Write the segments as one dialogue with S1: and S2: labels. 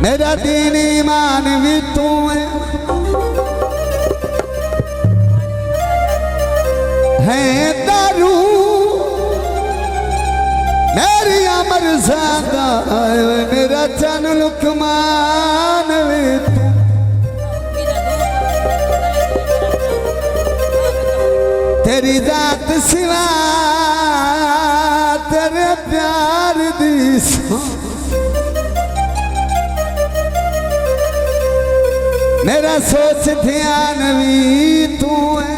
S1: मेरा दीन ईमान भी तू है दारू मेरी अमर ज़ादा मेरा चन लुकमान भी तू तेरी जात सिवा तेरे प्यार दी मेरा सोच ध्यान भी तू है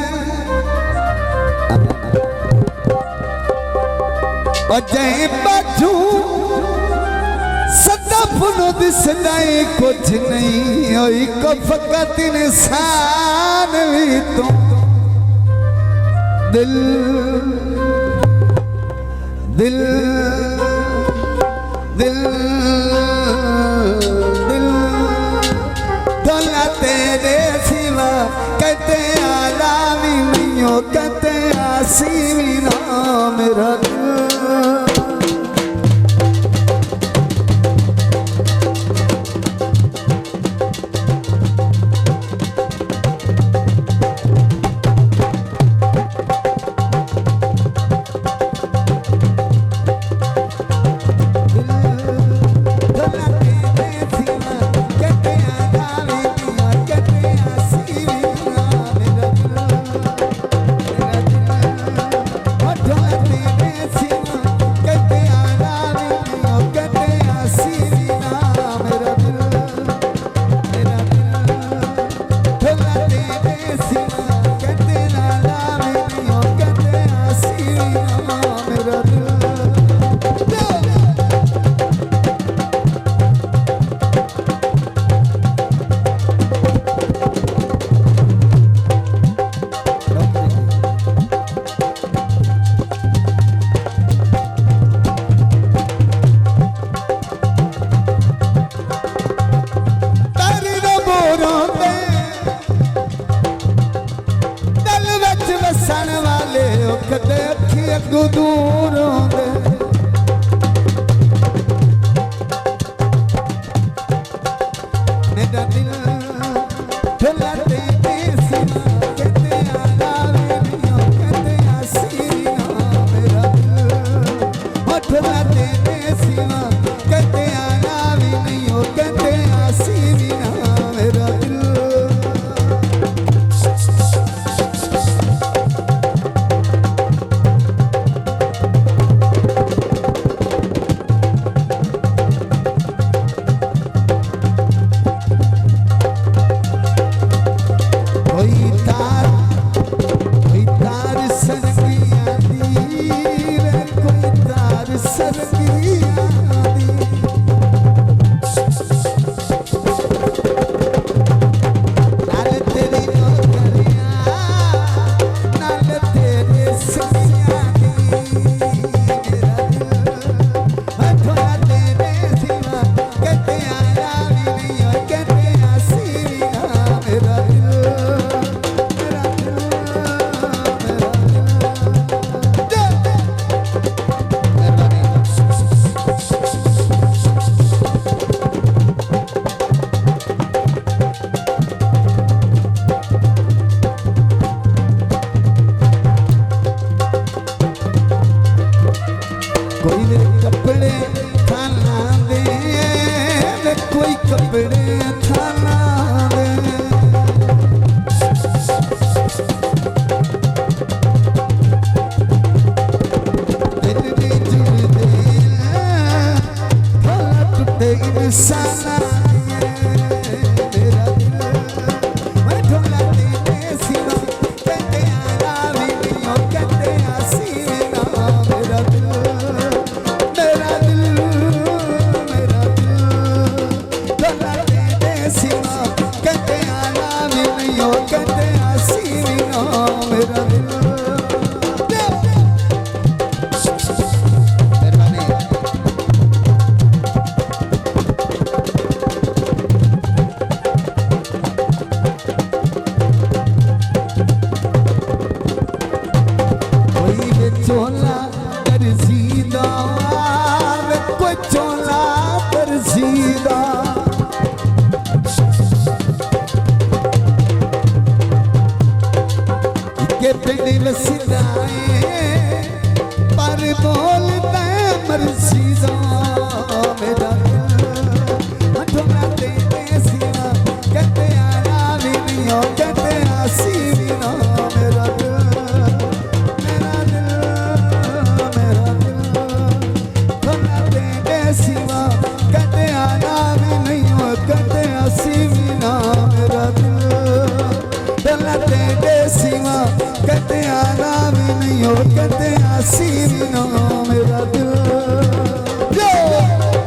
S1: और जय बाजू सदा फुनो दिसदाई कुछ नहीं होई को फकत इंसान भी तू दिल दिल दिल दिल तोला तेरे सिवा कहते आलामी नहीं हो कहते आसी भी ना मेरा कदे अखी अगू दूर होंदे मेरा दिल ठुला ते सिवा कहते आलावे नहीं कहते आसी ना मेरा दिल ठुला ते सिवा कहते आलावे नहीं कहते आसी ना मेरा दिल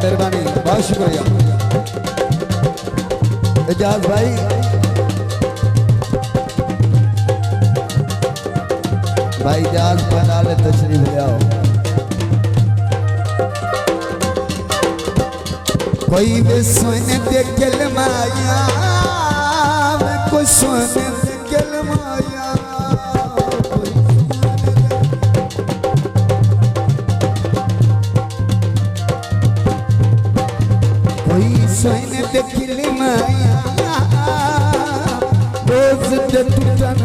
S1: मेहरबानी, बहुत शुक्रिया एजाज भाई। भाई एजाज पंडाल तशरीफ ले आओ। कोई भी सोने देखल माया, कोई सोने देखल माया, कोई सोने देखल माया, रोज टूटन